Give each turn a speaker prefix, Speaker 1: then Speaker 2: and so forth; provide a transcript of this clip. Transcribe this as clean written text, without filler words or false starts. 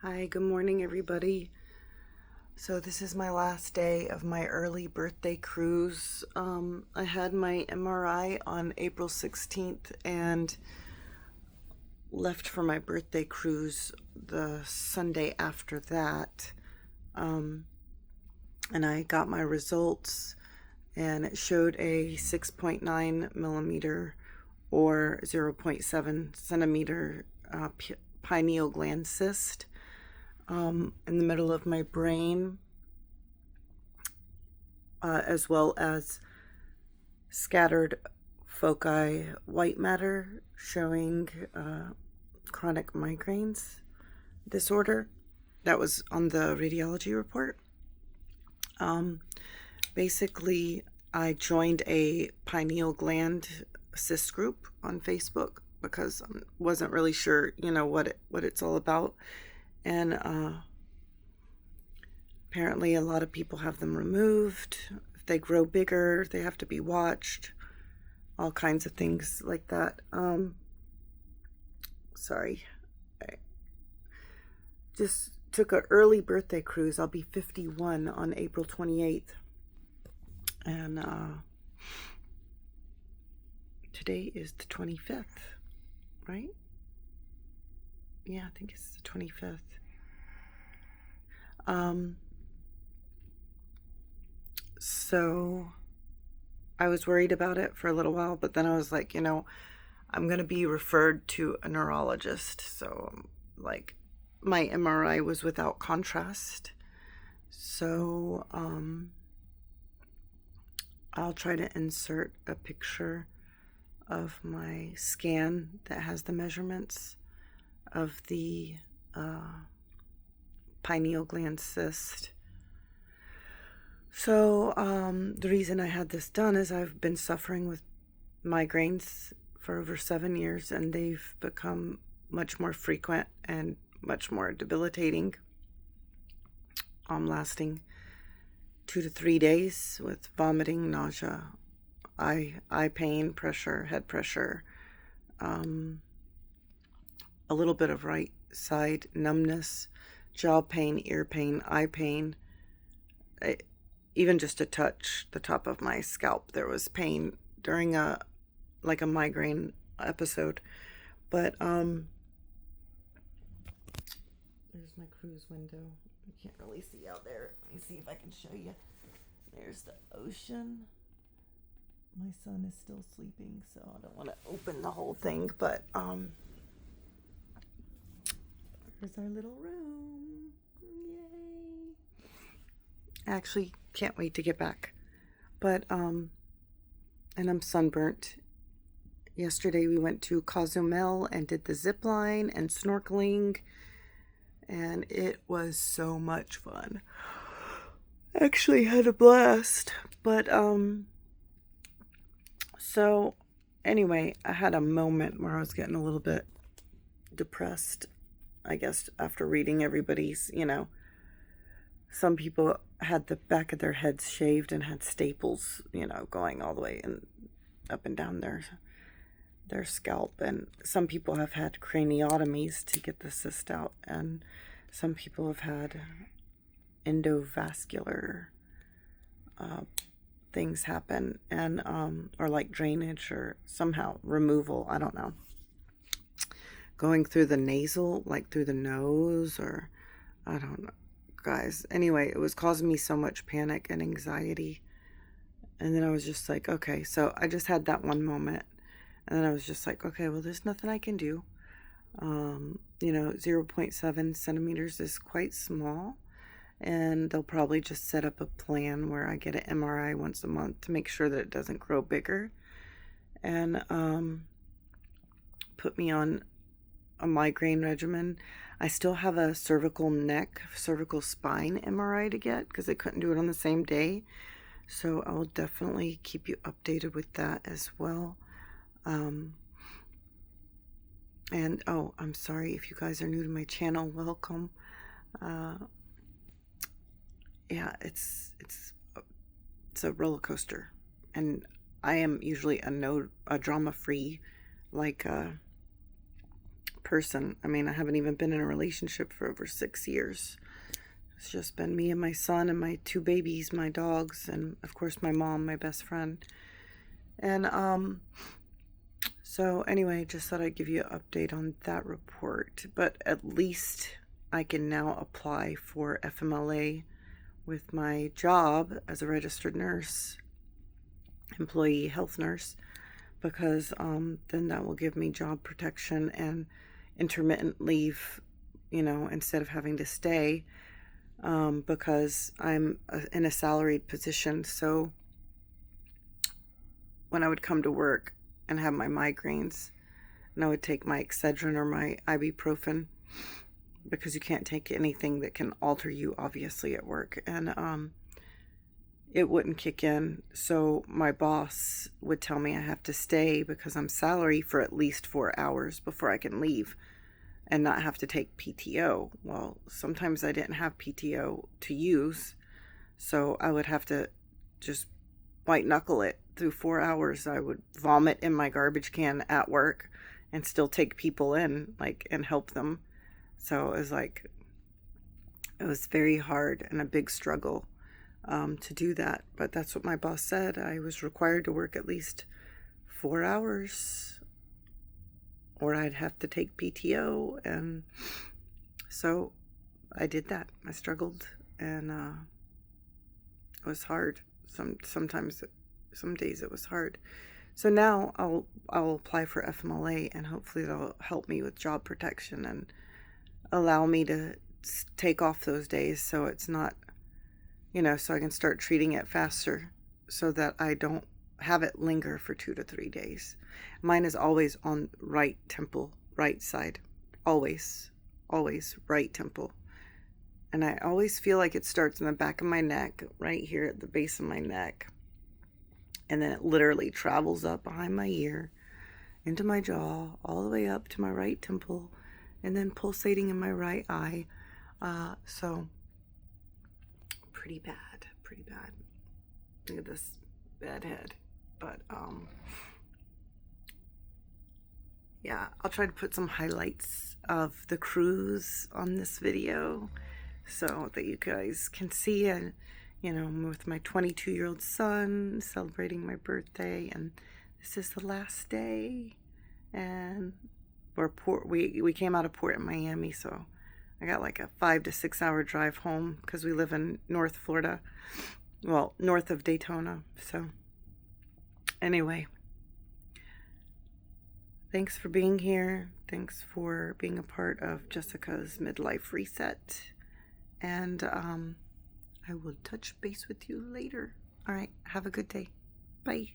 Speaker 1: Hi, good morning, everybody. So this is my last day of my early birthday cruise. I had my MRI on April 16th and left for my birthday cruise the Sunday after that. And I got my results, and it showed a 6.9 millimeter or 0.7 centimeter pineal gland cyst in the middle of my brain, as well as scattered foci white matter showing chronic migraines disorder. That was on the radiology report. Basically, I joined a pineal gland cyst group on Facebook because I wasn't really sure, what it's all about. And apparently a lot of people have them removed. If they grow bigger, they have to be watched. All kinds of things like that. Sorry. I just took an early birthday cruise. I'll be 51 on April 28th. And today is the 25th, right? Yeah, I think it's the 25th. So I was worried about it for a little while, but then I was like, I'm going to be referred to a neurologist. So, my MRI was without contrast. So, I'll try to insert a picture of my scan that has the measurements of the pineal gland cyst. So the reason I had this done is I've been suffering with migraines for over 7 years, and they've become much more frequent and much more debilitating, lasting 2 to 3 days with vomiting, nausea, eye pain, pressure, head pressure, a little bit of right side numbness, jaw pain, ear pain, eye pain. Even just to touch the top of my scalp, there was pain during a migraine episode. But there's my cruise window. You can't really see out there. Let me see if I can show you. There's the ocean. My son is still sleeping, so I don't want to open the whole thing, but there's our little room. Yay. I actually can't wait to get back. But and I'm sunburnt. Yesterday we went to Cozumel and did the zip line and snorkeling, and it was so much fun. Actually had a blast. But so anyway, I had a moment where I was getting a little bit depressed, I guess, after reading everybody's, some people had the back of their heads shaved and had staples, going all the way and up and down their scalp. And some people have had craniotomies to get the cyst out. And some people have had endovascular things happen, and or like drainage or somehow removal. I don't know. Going through the nasal, like through the nose, or I don't know. Guys, anyway, it was causing me so much panic and anxiety. And then I was just like, okay, so I just had that one moment. And then I was just like, okay, well, there's nothing I can do. 0.7 centimeters is quite small. And they'll probably just set up a plan where I get an MRI once a month to make sure that it doesn't grow bigger. And put me on a migraine regimen. I still have a cervical spine MRI to get because they couldn't do it on the same day. So I will definitely keep you updated with that as well. And I'm sorry if you guys are new to my channel. Welcome. Yeah, it's a roller coaster, and I am usually a drama free person. I mean, I haven't even been in a relationship for over 6 years. It's just been me and my son and my 2 babies, my dogs, and of course my mom, my best friend. And so anyway, just thought I'd give you an update on that report. But at least I can now apply for FMLA with my job as a registered nurse, employee health nurse, because then that will give me job protection and intermittent leave, instead of having to stay, because I'm in a salaried position. So when I would come to work and have my migraines, and I would take my Excedrin or my ibuprofen, because you can't take anything that can alter you, obviously, at work, and it wouldn't kick in. So my boss would tell me I have to stay because I'm salary for at least 4 hours before I can leave and not have to take PTO. Well, sometimes I didn't have PTO to use, so I would have to just white knuckle it through 4 hours. I would vomit in my garbage can at work and still take people in, and help them. So it was very hard and a big struggle to do that. But that's what my boss said. I was required to work at least 4 hours, or I'd have to take PTO. And so I did that. I struggled, and it was hard. Some days it was hard. So now I'll apply for FMLA, and hopefully that'll help me with job protection and allow me to take off those days, so it's not, so I can start treating it faster, so that I don't have it linger for 2 to 3 days. Mine is always on right temple, right side, always right temple. And I always feel like it starts in the back of my neck, right here at the base of my neck. And then it literally travels up behind my ear, into my jaw, all the way up to my right temple, and then pulsating in my right eye. So pretty bad. Look at this bad head. But yeah, I'll try to put some highlights of the cruise on this video so that you guys can see. And I'm with my 22-year-old son celebrating my birthday, and this is the last day. And we came out of port in Miami, so I got like a 5 to 6 hour drive home because we live in North Florida, well, north of Daytona. So anyway, thanks for being here. Thanks for being a part of Jessica's midlife reset, and I will touch base with you later. All right, have a good day. Bye.